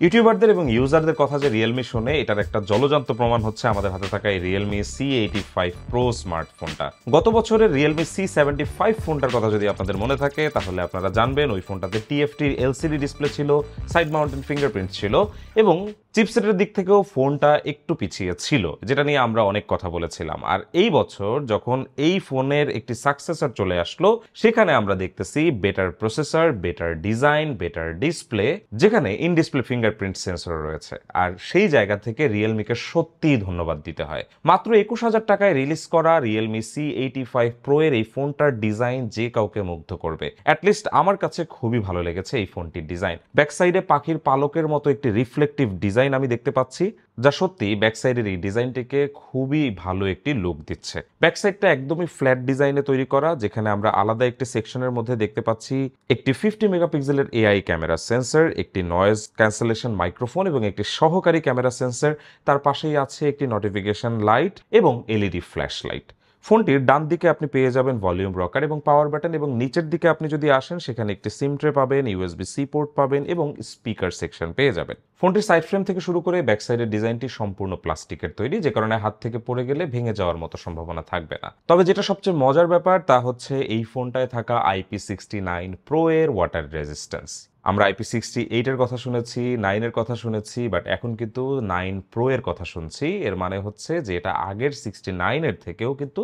ইউটিউবারদের এবং ইউজারদের কথা যে রিয়েলমি শোনে এটার একটা জলজান্ত প্রমাণ হচ্ছে আমাদের হাতে থাকা এই রিয়েলমি C85 Pro স্মার্টফোনটা। গত বছরের রিয়েলমি C75 ফোনটার কথা যদি আপনাদের মনে থাকে তাহলে আপনারা জানবেন ওই ফোনটাতে TFT LCD ডিসপ্লে ছিল, সাইড মাউন্টেড ফিঙ্গারপ্রিন্ট ছিল এবং চিপসেটের দিক থেকেও ফোনটা একটু পিছিয়ে ছিল, যেটা নিয়ে আমরা অনেক কথা বলেছিলাম। আর এই বছর যখন এই ফোনের একটি সাকসেসর চলে আসলো সেখানে আমরা দেখতেছি better processor, better design, better display, যেখানে ইন ডিসপ্লে ফিঙ্গারপ্রিন্ট সেন্সর রয়েছে। আর সেই জায়গা থেকে রিয়েলমিকে সত্যিই ধন্যবাদ দিতে হয়। মাত্র 21,000 টাকায় রিলিজ করা রিয়েলমি C85 Pro এর এই ফোনটার ডিজাইন যে কাউকে মুগ্ধ করবে। অ্যাটলিস্ট আমার কাছে খুবই ভালো লেগেছে এই ফোনটির ডিজাইন। ব্যাক সাইডে পাখির পালকের মতো একটি রিফ্লেকটিভ ডিজাইন আমি দেখতে পাচ্ছি, যা সত্যি ব্যাক সাইডের এই ডিজাইনটিকে খুবই ভালো একটি লুক দিচ্ছে। ব্যাক সাইডটা একদমই ফ্ল্যাট ডিজাইনে তৈরি করা, যেখানে আমরা আলাদা একটি সেকশনের মধ্যে দেখতে পাচ্ছি একটি 50 মেগাপিক্সেলের AI ক্যামেরা সেন্সর, একটি নয়েজ ক্যান্সেলেশন মাইক্রোফোন এবং একটি সহকারী ক্যামেরা সেন্সর। তার পাশেই আছে একটি নোটিফিকেশন লাইট এবং LED ফ্ল্যাশ লাইট। ফোনটির ডান দিকে আপনি পেয়ে যাবেন ভলিউম রকার এবং পাওয়ার বাটন, এবং নিচের দিকে আপনি যদি আসেন সেখানে একটি সিম ট্রে পাবেন, USB-C পোর্ট পাবেন এবং স্পিকার সেকশন পেয়ে যাবেন। ফোনটির সাইড ফ্রেম থেকে শুরু করে ব্যাক সাইডের ডিজাইনটি সম্পূর্ণ প্লাস্টিকের তৈরি, যে কারণে হাত থেকে পড়ে গেলে ভেঙে যাওয়ার মতো সম্ভাবনা থাকবে না। তবে যেটা সবচেয়ে মজার ব্যাপার তা হচ্ছে এই ফোনটায় থাকা IP69 Pro এর ওয়াটার রেজিস্ট্যান্স। আমরা IP68 এর কথা শুনেছি, 9 এর কথা শুনেছি, বাট এখন কিন্তু 9 Pro এর কথা শুনছি। এর মানে হচ্ছে যে এটা আগের 69 এর থেকেও কিন্তু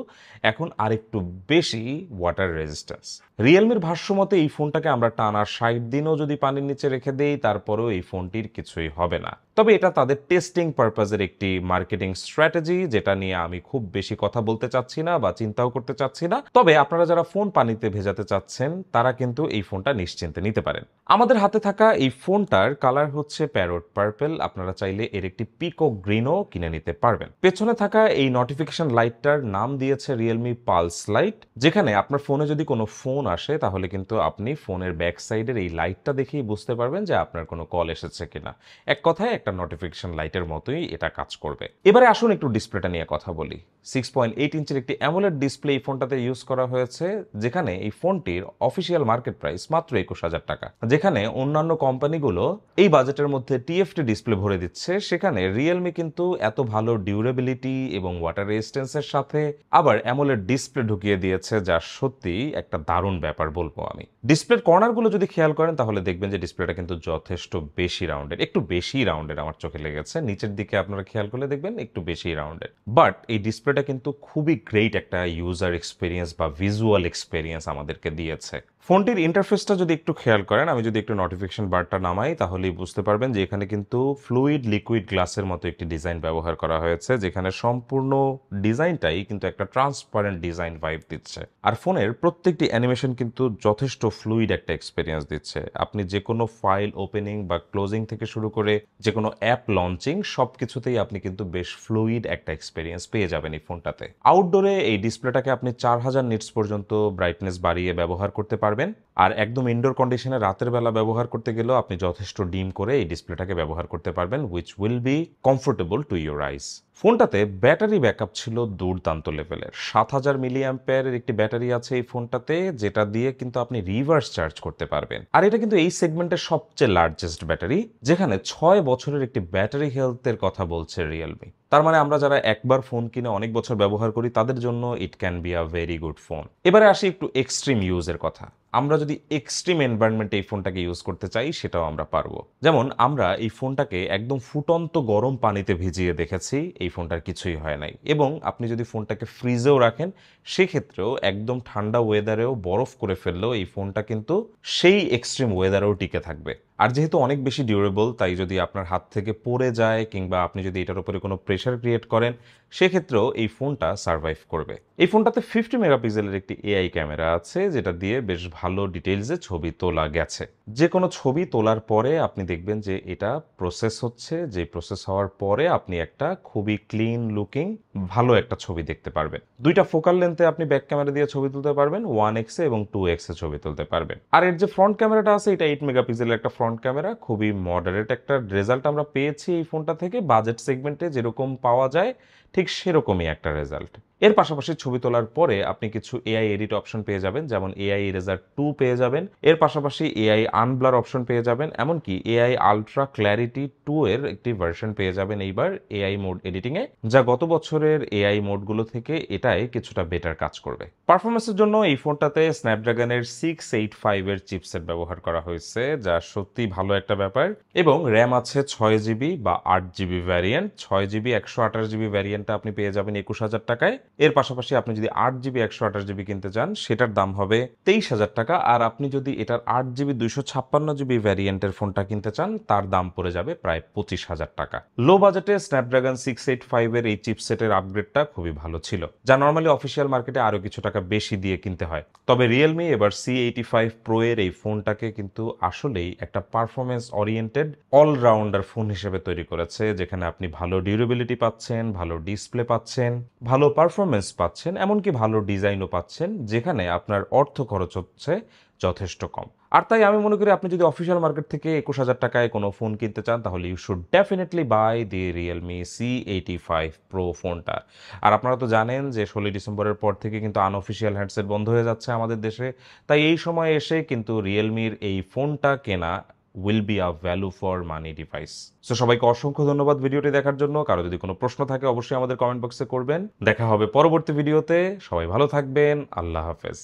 এখন আরেকটু বেশি ওয়াটার রেজিস্ট্যান্স। রিয়েলমির ভাষ্যমতে এই ফোনটাকে আমরা টানা 60 দিনও যদি পানির নিচে রেখে দেই তারপরেও এই ফোনটির কিছুই হবে না। তবে এটা তাদের টেস্টিং পারপাজের একটি মার্কেটিং স্ট্র্যাটেজি, যেটা নিয়ে আমি খুব বেশি কথা বলতে চাচ্ছি না বা চিন্তাও করতে চাচ্ছি না। তবে আপনারা যারা ফোন পানিতে ভেজাতে চাচ্ছেন তারা কিন্তু এই ফোনটা নিশ্চিন্তে নিতে পারেন। আমাদের হাতে থাকা এই ফোনটার কালার হচ্ছে প্যারট পার্পল। আপনারা চাইলে এর একটি পিকো গ্রিনও কিনে নিতে পারবেন। পেছনে থাকা এই নোটিফিকেশন লাইটটার নাম দিয়েছে রিয়েলমি পালস লাইট, যেখানে আপনার ফোনে যদি কোনো ফোন আসে তাহলে কিন্তু আপনি ফোনের ব্যাক সাইডের এই লাইটটা দেখেই বুঝতে পারবেন যে আপনার কোনো কল এসেছে কিনা। এক কথায় একটা নোটিফিকেশন লাইটের মতোই এটা কাজ করবে। এবারে আসুন একটু ডিসপ্লেটা নিয়ে কথা বলি। 6.8 ইঞ্চের একটি অ্যামোলেড ডিসপ্লে এই ফোনটাতে ইউজ করা হয়েছে, যেখানে এই ফোনটির অফিসিয়াল মার্কেট প্রাইস মাত্র 21,000 টাকা। যেখানে অন্যান্য কোম্পানিগুলো এই বাজেটের মধ্যে TFT ডিসপ্লে ভরে দিচ্ছে, সেখানে রিয়েলমি কিন্তু এত ভালো ডিউরেবিলিটি এবং ওয়াটার রেজিস্ট্যান্সের সাথে আবার অ্যামোলেড ডিসপ্লে ঢুকিয়ে দিয়েছে, যা সত্যি একটা দারুণ ব্যাপার বলবো আমি। ডিসপ্লের কর্নারগুলো যদি খেয়াল করেন তাহলে দেখবেন যে ডিসপ্লেটা কিন্তু যথেষ্ট বেশি রাউন্ডেড, একটু বেশি রাউন্ডেড আমার চোখে লেগেছে। নিচের দিকে আপনারা খেয়াল করলে দেখবেন একটু বেশি রাউন্ডেড। বাট এই ডিসপ্লেটা কিন্তু খুবই গ্রেট একটা ইউজার এক্সপিরিয়েন্স বা ভিজুয়াল এক্সপিরিয়েন্স আমাদেরকে দিয়েছে। ফোনটির ইন্টারফেসটা যদি একটু খেয়াল করেন, আমি যদি একটু নোটিফিকেশন বারটা নামাই তাহলেই বুঝতে পারবেন যে এখানে কিন্তু ফ্লুইড লিকুইড গ্লাসের মতো একটি ডিজাইন ব্যবহার করা হয়েছে, যেখানে সম্পূর্ণ ডিজাইনটাই কিন্তু একটা ট্রান্সপারেন্ট ডিজাইন ভাইব দিচ্ছে। আর ফোনের প্রত্যেকটি অ্যানিমেশন কিন্তু যথেষ্ট ফ্লুইড একটা এক্সপিরিয়েন্স দিচ্ছে। আপনি যে কোনো ফাইল ওপেনিং বা ক্লোজিং থেকে শুরু করে যে কোনো অ্যাপ লঞ্চিং সবকিছুতেই আপনি কিন্তু বেশ ফ্লুইড একটা এক্সপিরিয়েন্স পেয়ে যাবেন এই ফোনটাতে। আউটডোরে এই ডিসপ্লেটাকে আপনি 4000 নিটস পর্যন্ত ব্রাইটনেস বাড়িয়ে ব্যবহার করতে পারবেন। আর একদম ইনডোর কন্ডিশনে রাতের বেলা ব্যবহার করতে গেলেও আপনি যথেষ্ট ডিম করে এই ডিসপ্লেটাকে ব্যবহার করতে পারবেন, which will be comfortable to your eyes. ফোনটাতে ব্যাটারি ব্যাকআপ ছিল দুর্দান্ত লেভেলের। 7000 মিলি অ্যাম্পিয়ারের একটি ব্যাটারি আছে এই ফোনটাতে, যেটা দিয়ে কিন্তু আপনি রিভার্স চার্জ করতে পারবেন। আর এটা কিন্তু এই সেগমেন্টের সবচেয়ে লার্জেস্ট ব্যাটারি, যেখানে 6 বছরের একটি ব্যাটারি হেলথের কথা বলছে রিয়েলমি। তার মানে আমরা যারা একবার ফোন কিনে অনেক বছর ব্যবহার করি তাদের জন্য it can be a very good phone. এবারে আসি একটু এক্সট্রিম ইউজের কথা। আমরা যদি এক্সট্রিম এনভায়রনমেন্টে এই ফোনটাকে ইউজ করতে চাই সেটাও আমরা পারবো। যেমন আমরা এই ফোনটাকে একদম ফুটন্ত গরম পানিতে ভিজিয়ে দেখেছি, এই ফোনটার কিছুই হয় নাই। এবং আপনি যদি ফোনটাকে ফ্রিজেও রাখেন সেক্ষেত্রেও একদম ঠান্ডা ওয়েদারেও বরফ করে ফেললেও এই ফোনটা কিন্তু সেই এক্সট্রিম ওয়েদারেও টিকে থাকবে। আর যেহেতু অনেক বেশি ডিউরেবল, তাই যদি আপনার হাত থেকে পড়ে যায় কিংবা আপনি যদি এটার উপরে কোনো প্রেশার ক্রিয়েট করেন সেক্ষেত্রেও এই ফোনটা সার্ভাইভ করবে। এই ফোনটাতে 50 মেগাপিক্সেলের একটি AI ক্যামেরা আছে, যেটা দিয়ে বেশ ভালো ডিটেইলসে ছবি তোলা গেছে। যে কোনো ছবি তোলার পরে আপনি দেখবেন যে এটা প্রসেস হচ্ছে, যে প্রসেস হওয়ার পরে আপনি একটা খুবই ক্লিন লুকিং ভালো একটা ছবি দেখতে পারবেন। দুইটা ফোকাল লেন্থে আপনি ব্যাক ক্যামেরা দিয়ে ছবি তুলতে পারবেন, 1x এবং 2x ছবি তুলতে পারবেন। আর এর যে ফ্রন্ট ক্যামেরাটা আছে এটা 8 মেগাপিক্সেলের একটা ফ্রন্ট ক্যামেরা। খুবই মডারেট একটা রেজাল্ট আমরা পেয়েছি এই ফোনটা থেকে। বাজেট সেগমেন্টে যেরকম পাওয়া যায় ঠিক সেরকমই একটা রেজাল্ট। এর পাশাপাশি ছবি তোলার পরে আপনি কিছু এআই এডিট অপশন পেয়ে যাবেন, যেমন এআই ইরেজার 2 পেয়ে যাবেন। এর পাশাপাশি এআই আনব্লার অপশন পেয়ে যাবেন, এমনকি এআই আলট্রা ক্ল্যারিটি 2 এর একটি ভার্সন পেয়ে যাবেন এইবার এআই মোড এডিটিং এ, যা গত বছরের এআই মোডগুলো থেকে এটাই কিছুটা বেটার কাজ করবে। পারফরমেন্সের জন্য এই ফোনটাতে স্ন্যাপড্রাগনের 685 এর চিপসেট ব্যবহার করা হয়েছে, যা সত্যি ভালো একটা ব্যাপার। এবং র্যাম আছে 6 জিবি বা 8 জিবি ভ্যারিয়েন্ট। 6 জিবি 128 জিবি ভ্যারিয়েন্টটা আপনি পেয়ে যাবেন 21,000 টাকায়। এর পাশাপাশি আপনি যদি 8 জিবি 128 জিবি কিনতে চান, সেটার দাম হবে 23,000 টাকা। আর আপনি যদি এটার 8 জিবি 256 জিবি ভ্যারিয়েন্টের ফোনটা কিনতে চান, তার দাম পড়ে যাবে প্রায় 25,000 টাকা। লো বাজেটে স্ন্যাপড্রাগন 685 এর এই চিপসেটের আপগ্রেডটা খুবই ভালো ছিল, যা নর্মালি অফিসিয়াল মার্কেটে আরো কিছু টাকা বেশি দিয়ে কিনতে হয়। তবে রিয়েলমি এবার C85 প্রো এর এই ফোনটাকে কিন্তু আসলেই একটা পারফরমেন্স ওরিয়েন্টেড অলরাউন্ডার ফোন হিসেবে তৈরি করেছে, যেখানে আপনি ভালো ডিউরেবিলিটি পাচ্ছেন, ভালো ডিসপ্লে পাচ্ছেন, ভালো পারফরমেন্স পাচ্ছেন, এমনকি ভালো ডিজাইনও পাচ্ছেন, যেখানে আপনার অর্থ খরচ হচ্ছে যথেষ্ট কম। আর তাই আমি মনে করি আপনি যদি অফিসিয়াল মার্কেট থেকে 21,000 টাকায় কোনো ফোন কিনতে চান, তাহলে you should definitely buy the Realme C85 pro ফোনটা। আর আপনারা তো জানেন যে 16 ডিসেম্বরের পর থেকে কিন্তু আনঅফিসিয়াল হ্যান্ডসেট বন্ধ হয়ে যাচ্ছে আমাদের দেশে। তাই এই সময় এসে কিন্তু রিয়েলমির এই ফোনটা কেনা will be a value for money device. So সবাইকে অসংখ্য ধন্যবাদ ভিডিওটি দেখার জন্য। কারো যদি কোনো প্রশ্ন থাকে অবশ্যই আমাদের কমেন্ট বক্সে করবেন। দেখা হবে পরবর্তী ভিডিওতে। সবাই ভালো থাকবেন। আল্লাহ হাফেজ।